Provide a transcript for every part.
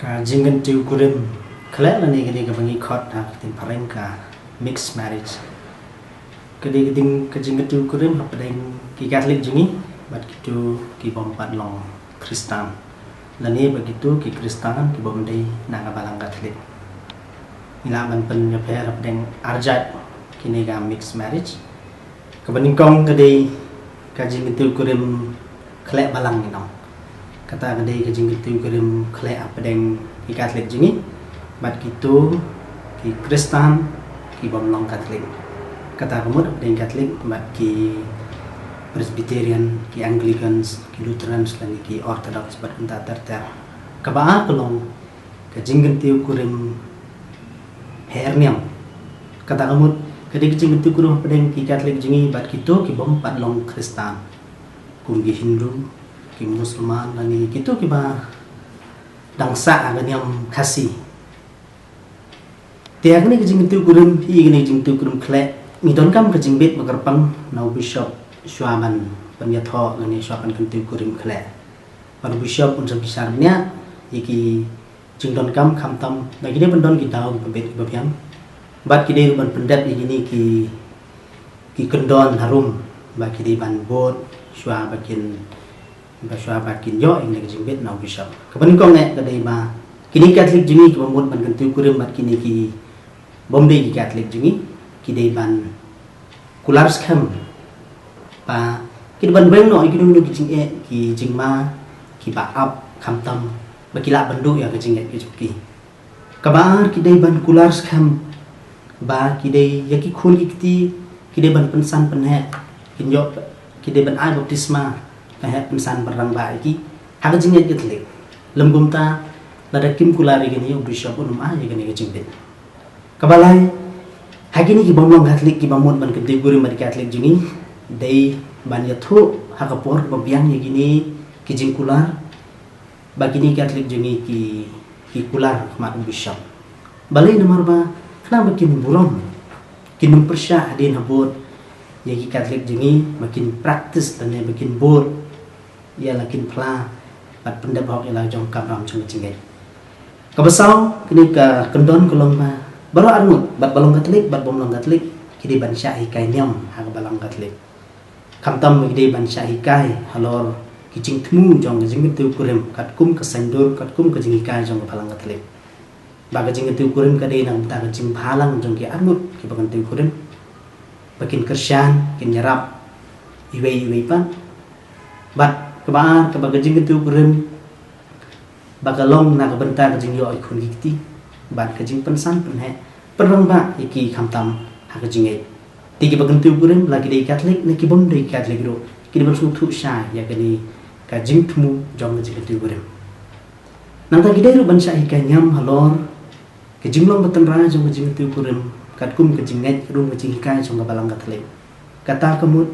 Ka jingan tiu kurim kala ni gani ka bangi khot ha tin pareng ka mixed marriage. Kadi kading ka jingan tiu kurim ha padeng ki Catholic jingi bat kitu ki bompat long Kristen. Lani begitu ki Kristen ki bom dei na ka balang Catholic. Ila man pen ya per padeng arjat kini ka mixed marriage. Ka baningkong kadi ka jingan tiu kurim kala balang ni nong. Kata kadai ke jing itu kirim kle apa deng ki Catholic jingi bat gitu ki Kristen ki bomlong Catholic kata kemud deng Catholic bat ki Presbyterian ki Anglicans ki Lutherans lagi ki Orthodox bat enta terter kabaa kelong ke jing itu kirim herniam kata kemud kadai ke jing itu kirim apa deng ki Catholic jingi bat gitu ki bom pat long Kristen kum ki Hindu ki Musliman lani gitu ki ba dangsa agan yang kasih tiang ni kejing tu kurum hi ni jing tu kurum kle mi don kam kejing bet magarpang nau bishop Shuaman penyatho lani Shuaman tu kurum kle par bishop un sebesar nya iki jing don kam tam bagi dia pendon ki daun pebet babiam bat ki dia ban pendat ini ki kendon harum bagi dia ban bot Shua bakin bahasa bakin yo yang nak jimbet nau bishop. Kapan kau nak kadai ma kini Catholic jingi ki bambut ban kentu kurim bat kini ki bomdei ki Catholic jingi kidai ban kulars kham pa kini ban beng no ikinu ki jing ki jingma ki ba up kham tam bakila bandu ya ki jing ki juki. Kabar kidai ban kulars kham ba kidai yaki khul ki kidai ban pensan penhe kinyo kidai ban ai baptisma kayak pensan perang baiki haga jinget Catholic lembum ta lada kim kulari gini bishop unum aja gini kejingdet kabalai hagini ki bomlong Catholic ki bamut ban kedai guri mari Catholic jingi dei ban yathu haga por babiang ya gini ki jing kular bagini Catholic jingi ki kular mat bishop balai nomor ba kenapa kin burom kin persya hadin habot ya ki Catholic jingi makin praktis dan ya makin bor ia lakin pla bat pendap hok ialah jong kabram chung cinggai kabasau kini ka kendon kolong ma baru armut bat balong Catholic bat bomlong Catholic kidi ban syai kai nyam ha balang Catholic kamtam kidi ban syai kai halor kicing temu jong jing tu kurim kat kum ka sandur kat kum ka jing kai jong balang Catholic baga jing tu kurim ka dei nang ta ka jing phalang jong ki armut ki bagan tu kurim bakin Kristen kin nyarap iwei pan bat kebaan kebaga jing tu kurim bagalong na kabenta ka jing yo ikun gikti bat ka jing pensan penhe perang ba iki khamtam ha ka jing ei tigi bagan tu kurim lagi dei Catholic ne ki bom dei Catholic ro ki ban su thu sha ya kani ka jing thmu jong jing tu kurim nang ta gidai ro ban sha ka nyam halor ka jing long batan ra jong jing tu kurim kat kum ka jing ngai rum ka jing kai jong ka balang Catholic kata kemut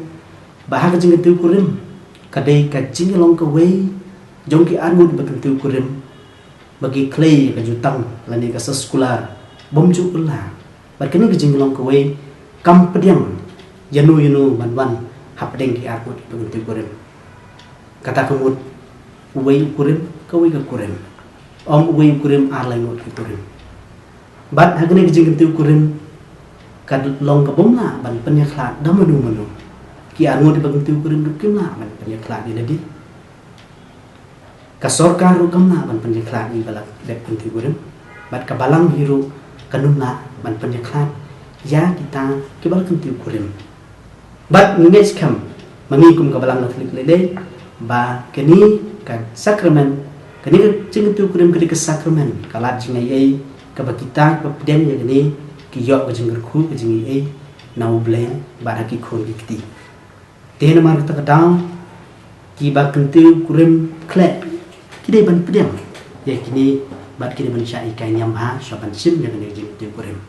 bah ka jing tu kurim kadai ka jing long ka wei jong ki anmut batun tu kurim bagi clay ka jutang lani ka sekolah bom ju ulah bat kini ka jing long ka wei kam pediang yanu ban hapdeng ki armut batun tu kurim kata kemut wei kurim ka wei ka kurim om wei kurim ar lai mut ki kurim bat hagni ka jing tu kurim kad long ka bom la ban penya khlat damanu ki armut di bagang tu kurim dukim la ban penyeklat ni lagi ka sorkar rukam la ban penyeklat ni balak dek tu kurim bat ka balang hiru kanum la ban penyeklat ya kita ki balak tu kurim bat ngej kam mangikum ka balang Catholic lele ba kini ka sakramen kini ka jing tu kurim kini ka sakramen kalat jingai ei ka bakita ka peden ya kini ki yok ka jingger khu ka jingai ei nau blen ba ki khol gikti tena mar ta kadang ki ba kentu kurim kle kidai ban pedang ya kini bat kini ban syai kai nyam ha sopan sim yang ni jing tu kurim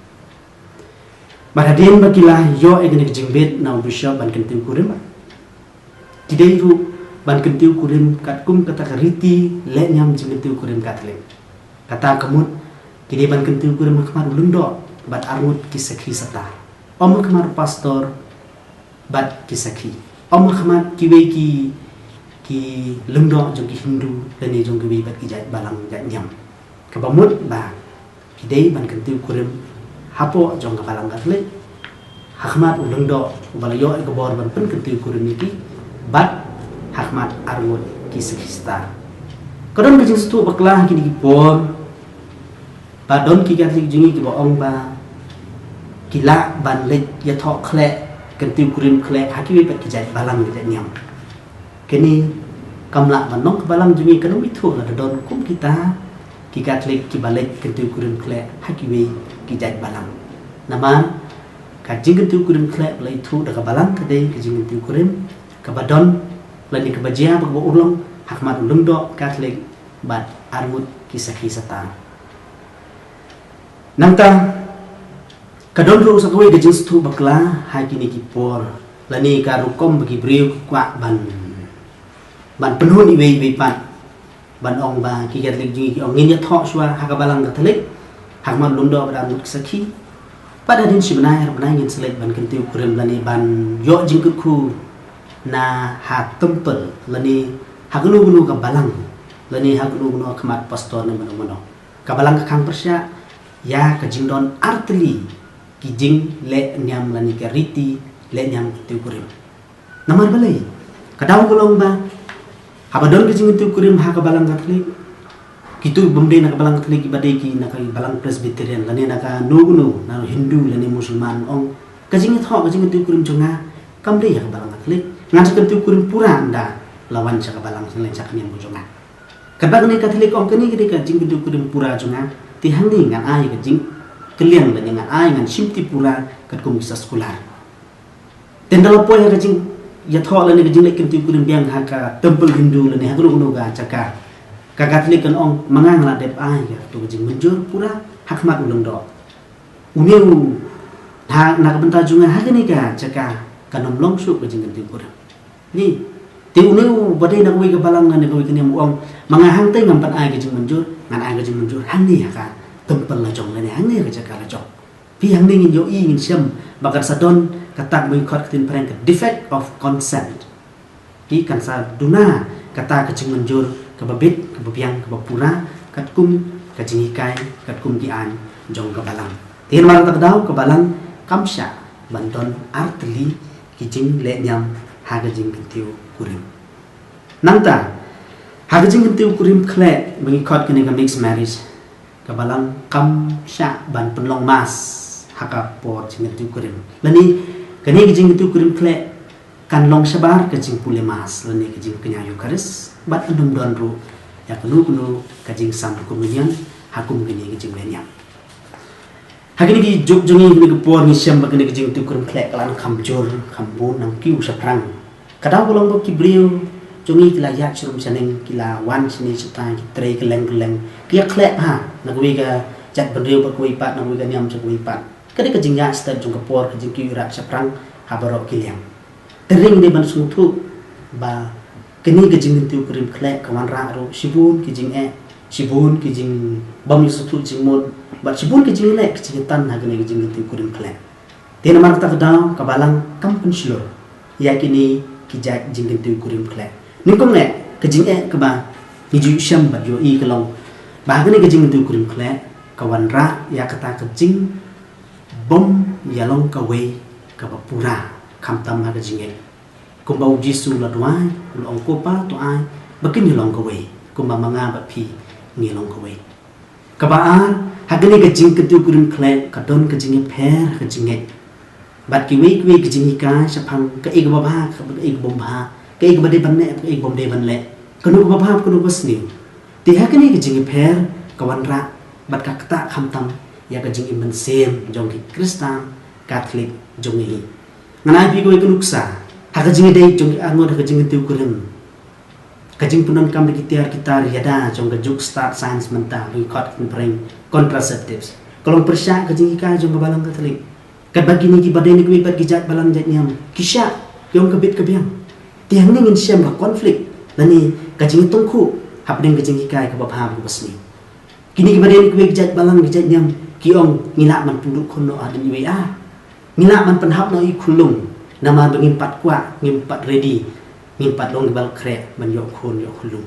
marhaden bakila yo egni jing bet na bishop ban kentu kurim kidai ru ban kentu kurim kat kum kata kariti le nyam jing tu kurim Catholic kata kemut kidai ban kentu kurim kemar lundo bat armut kisakhi sata om kemar pastor bat kisakhi om khamat kiwe ki lengdo jong ki Hindu dan jong ki bat ki jat balang jat nyam kabamut ba kidei ban kentiu kurim hapo jong kabalang Katolik hakmat ulung do balayo ekobor ban pen kentiu kurim iki bat hakmat armut kisista kadon kejing stu baklah kini kipor badon ki Katolik jingi ki boong ba kila ban lek ya thok khle kentiu kurim khle hakiwi pat kijai balang kijai nyam kini kamla manong kabalang jingi kanong itu la don kum kita ki Katolik ki balik kentiu kurim khle hakiwi kijai balang nama kajing kentiu kurim khle la itu da kabalang kadai kajing kentiu kurim kabadon lani kabajia bagbo ulong hakmat ulung do Katolik bat armut kisah-kisah ta nangta kadon ru sakwe kajing stu bakla hakini kipor lani karukom bagi briu kwa ban penuh iwe pan ban ong ba ki Katolik jingi ki ong ngin ya thok shwa hakabalang Katolik hakmat ulung do bat armut kisah pada din sibnai harbanai ngin selek ban kentiu kurim lani ban yo jingkut ku na ha tempel lani hagulu-gulu kabalang lani hagulu-gulu khamat pastor na mano kabalang kang persya ya kajingdon artli kijing le nyam lani kariti le nyam kentiu kurim namar balai kadaw gulong ba habadon kajing kentiu kurim ha kabalang Katolik kitu bemde na kabalang Katolik ibadai ki na kabalang Presbyterian lani na ka nugunu na Hindu lani Musliman ong kajing thok kajing kentiu kurim jonga kamde ya kabalang Katolik ngan kentiu kurim pura anda lawan sa kabalang selain sa kanian jonga kadang ni Katolik ong kani kidi kajing kentiu kurim pura jonga ti hangni ngan ai kajing keliang lani ngan ai ngan simti pura kat kum kisah sekolah tendal poy kajing ya thok lani kajing lek kentiu kurim biang ha ka temple Hindu lani ha gulu ga caka Katolik kan ong mangang la dep ai ya tu jing menjur pura hakmat ulung do uniu ha nak benta junga ha ni ka caka kanom long su jing kentiu kurim ni ti uniu badai nak wi ka balang na ko kini ong mangahang te ngampan ai jing menjur ngan ai jing menjur hang ni ka tempel la jong la ni hang ni ka caka la jong pi hang ni ngin yo i ngin syam bakat sadon katak wi khot tin prank defect of consent ki kan sa duna kata kajing menjur kababit kababiang kabapura katkum kajingikai katkum kian jong kabalang tin mar takdaw kabalang kamsya banton artli kijing le nyam hagajing kentiu kurim nangta hagajing kentiu kurim khle mengikot kini ka mixed marriage kabalang kamsya ban penlong mas hakapor jing kentiu kurim lani kani kijing kentiu kurim khle kan long sabar kajing pule mas lani kajing kenyayu karis bat andum don ru ya kunu kajing sam komunion hakum gini kajing lenyam hakini ki juk jungi ni por ni syam bagani kajing tu kurum klek lan khamjur khambu nang kiu saprang kadaw bolong bo ki bliu jungi kila yak surum saneng kila wan sini setai ki tre keleng kia klek ha nagwi ga jat bendriu bakwi pat nagwi ga nyam sakwi pat kadi kajing ya sta jung kapor kajing kiu rak saprang habaro kiliam tering ni ban sungtu ba kini kajing kentiu kurim klek kawan ra ro sibun kijing sibun kijing bam yusutu jing mod bat sibun kijing le kijing tan ha kini kajing kentiu kurim klek tena mar ta daw kabalang kampen slur yakini kijak jing kentiu kurim klek ningkong le kijing kaba niju syam bat yo i kalong ba kini kajing kentiu kurim klek kawan ra ya kata kajing bom yalong kawe kabapura kamtam ha kajing kumbau Jisu la doai long kopa to ai bakin long kawe kumba manga ba phi ngi long kawe kabaan hagani ka jing kentiu kurim khle kadon ka jing pher ka jing bat ki wi ka jing ka saphang ka ik ba ba ka ik bom ba ka ik ba de ban ne ka ik bom de ban le kanu ba ba kanu basni ti hagani ka jing pher kawan ra bat ka kata khamtam ya ka jing ban sem jong ki Kristan Katolik jong hi nganai pi ko ikunuksa hagajing dei jong angon hagajing kentiu kurim kajing punon kam dikitiar kita riada jong gajuk start science menta we khot bring contraceptives kolong persya kajing ka jong balang Katolik kat bagi ni ki badai ni ki bagi jat balang jat nyam kisya yong kabit kabiang tiang ni ngin syam ba konflik lani kajing tongku hapding kajing ka babha bu basni kini ki badai ni ki jat balang jat nyam ki ong ngila man punduk khono adin we a ngila man penhap no i khulung nama bengimpat kuat ngimpat ready ngimpat long bal krek man yok khun yok khulung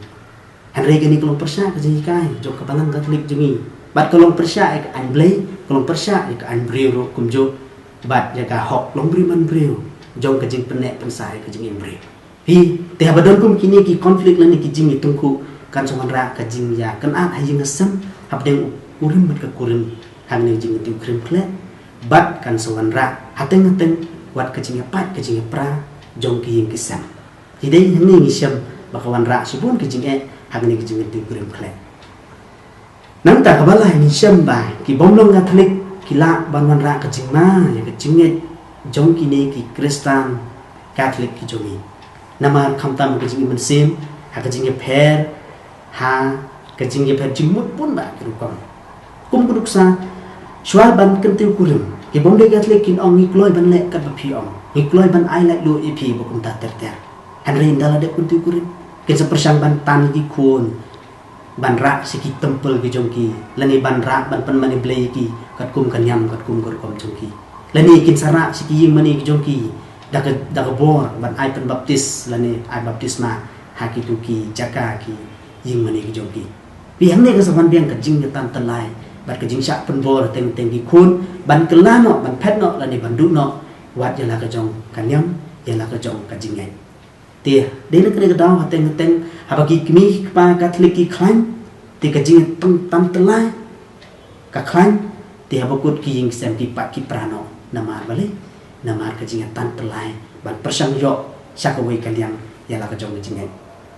Henry gani kalau persya ke jing kai jok ke balang Katolik jengi bat kalau persya ke an blay kalau persya ke an breu kum jo bat ya ka hok long bri man breu jong ke jing penek pensai ke jing breu hi te habadon kum kini ki konflik lan ki jing tungku kan songan ra ke jing ya kan at ha jing asam habdeng urim bat ke kurim hang ne jing tu krim kle bat kan songan ra hateng wat ke jing pat ke jing pra jong ki jing kisam hidai ni ngisam bakawan ra subun ke jing hang ne ke jing tu krim kle nang ta kabala ni syam ba ki bomlong Katolik kila banwan ra ke jing ma ya ke jing jong ki ne ki Kristan Katolik ki jongi nama khamtam ke jing mensim ha ke jing pher ha ke jing pher jing mut pun ba ki rukom kum kuduksa swal ban kentiu kurim ki bomde Katolik kin ong ngikloi ban le kat ba phi ong ngikloi ban ai lai lu e phi ba kum ta ter henry ndala de kentiu kurim ke sepersang ban tan ki khun ban ra siki tempel ki jongki lani ban ra ban pen mani blei ki kat kum kan yam kat kum gor kom jongki lani kin sara siki ying mani ki jongki daga bor ban ai pen baptis lani ai baptisma haki tu ki jaka ki ying mani ki jongki biang ne ka saban biang ka jing tan talai bat ka jing syak pen bor teng ki khun ban kelano ban phet no lani ban du no wat ya la ka jong kan yam ya la ka jong ka jing ngai tia dei nak kena daw hateng habagi kimi pa Katolik ki klan ti ka jing tan talai ka klan ti habakut ki ying sem ki pat ki prano namar bale namar ka jing tan talai ban persang yo sakawai kaliang ya la ka jong jing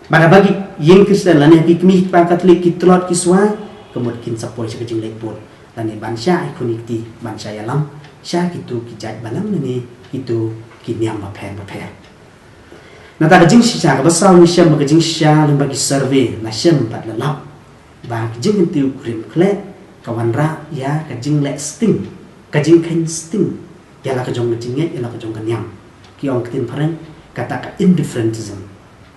mana bagi ying Kristen lani ki kimi pa Katolik ki telot ki swai kemud kin sapoi sa ka jing lepot lani ban sya ikoniti ban sya yalam sya kitu ki jai balang ni itu ki niam ba phen na ta jing sha ka basau ni syam ka jing sha lem bagi survey na syam pat la lap ba jing tiu krim kle ka wan ra ya ka jing le sting ka jing khen sting ya la ka jong jing ya la ka jong kan yam ki ong tin paren kata ka indifferentism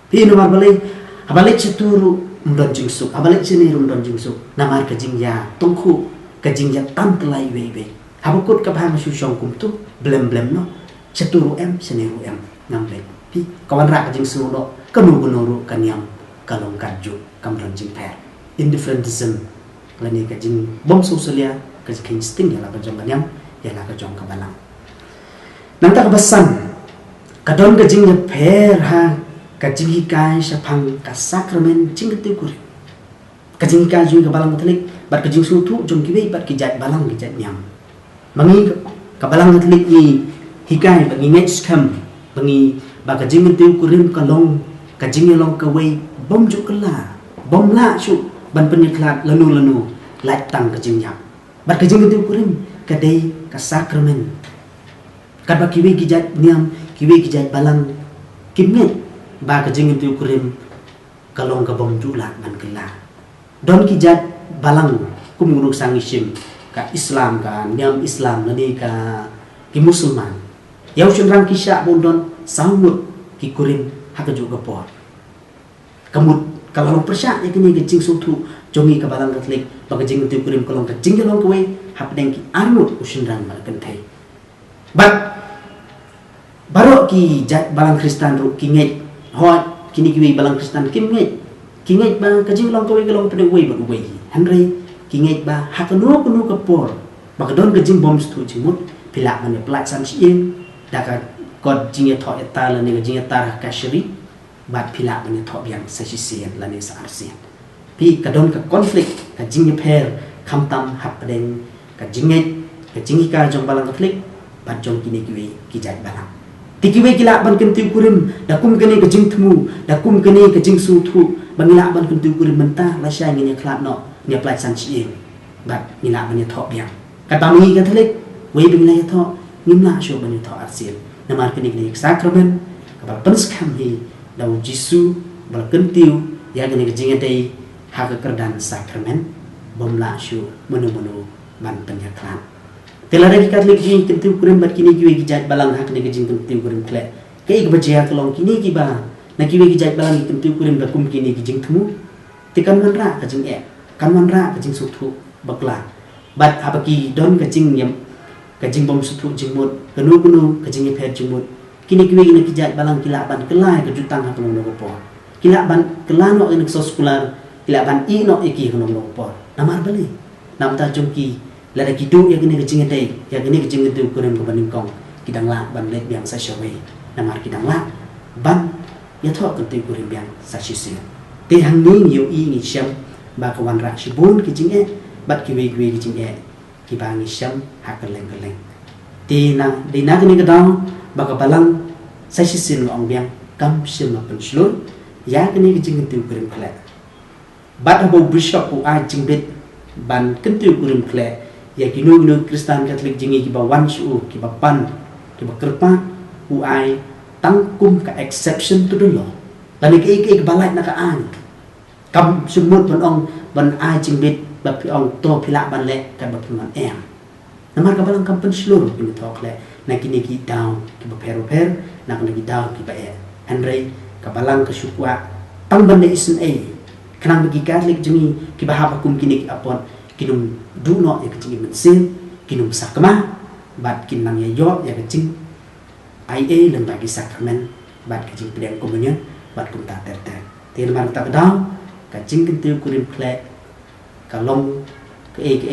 pi no mar balai abalik ceturu mdon jing su abalik sini mdon jing su na mar ka jing ya tongku ka jing ya tan telai we habukut ka ba ma su shong kum tu blem no ceturu em sini em ngam le pi kawan rak jing su no kanu gunuru kan yang kalong kaju kamran jing per indifferentism lani ka jing bom sosialia ka jing sting ya la ka jong yang ya la ka jong ka balang nang ta ka basan ka don ka jing per ha ka jing hikai sapang ka sakramen jing tu kur ka jing ka ju ka balang Katolik bat ka jing su tu jong ki be bat ki jat balang ki jat nyam mangi ka balang Katolik ni hikai ba ngi next come bangi baka jing tiu kurim kalong ka jing long ka wei bom ju kala bom la su ban penyeklat lanu lai tang ka jing yak bat ka jing tiu kurim ka dei ka sakramen ka ba ki wei ki jat niam ki wei ki jat balang kimne ba ka jing tiu kurim kalong ka bom ju la ban kala don ki jat balang kum gunuk sang isim ka Islam ka niam Islam lani ka ki Musliman yau sunrang kisah bondon sahut ki kurim haka juga por kamut kalau persyak ya kini gecing sutu jongi ka balang Katolik baka jing tu kurim kalong ka jing long kowe hap deng ki arnut usunrang mal kentai bat baro ki jat balang Kristen ru ki ngai hot kini ki balang Kristen kim ngai ba ka jing long kowe kalong pede we ba we henry ki ngai ba haka no ka por baka don ka jing bom stu jimut pilak mane plak sam sien daka god jing tho eta la ni jing tar ka shiri bat pila ban tho biang sa sisian la ni sa arsian pi kadon ka konflik ka jing per khamtam hapdeng ka jing ka jong balang Katolik bat jong kini kiwi ki jai balang tikiwe kila ban kentiu kurim dakum kene ka jing thmu dakum kene ka jing su thu bangila ban kentiu kurim menta la sha ngi khlat no ni plai san chi bat ni la ban tho biang ka tamu Katolik we bing la tho nimla sho ban tho arsian namar kini kini sakramen kapal penskam hi dau jisu bal kentiu ya kini kejinga dei ha kerdan sakramen bomla shu menu ban penyaklan telara ki Katolik jing kentiu kurim bat kini kiwe ki jat balang ha kini kejing kentiu kurim kle ke ik bajia kelong kini ki ba na kiwe ki jat balang kentiu kurim bakum kini ki jing thmu tikan man ra ka jing kan man ra ka jing suthu bakla bat apaki don ka jing yam kajing bom sutru jingmut kanu kajing pher jingmut kini kiwe kini kijat balang kila ban kelai ke jutang ha kono ko po kila ban kelano en so sekolah ila ban I no iki kono no por namar bali nam ta jong ki la da ki du ya gini ke jing dei ya gini ke jing tu kurim ko baning kong kidang la ban let biang sa shawei namar kidang la ban ya tho kan tu kurim biang sa shi si te hang ni nhiều I ngi sham ba ka wan ra shi bun ki jing e bat ki we ki jing e ki ba ngi sham ha ka leng ti na di na gini ke dang ba ka balang sa shi sin ong biang kam sim ma pen slur ya gini ke jing tu kurim khle bat bo bishop u a jing bit ban kan tu kurim khle ya kinu Kristen Katolik jingi ki ba wan su ki ba pan ki ba kerpa u ai tangkum ka exception to the law dan ik balai na ka an kam sumut ban ong ban ai jing bit ba pi ong to pila ban le ka ba pi man em namar ka balang kam pen slur ki thok le na kini ki down ki ba per na kan ki down ki ba e andre ka balang ka sukwa tang ban le isen e kanang bagi Katolik jingi ki ba ha kum kini ki apon kinum du no ya kecing mensin kinum sakma bat kinang ya yo ya kecing IA lembaga sakramen bat kecing pilihan komunion bat kum ta ter tin mar ta daw kecing kentiu kurim kle kalong ke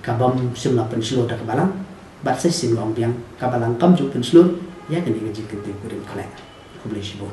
kabam semla penslo da kabalang bat sai sim long biang kabalang kam ju penslo ya kini kecing kentiu kurim kle publish bo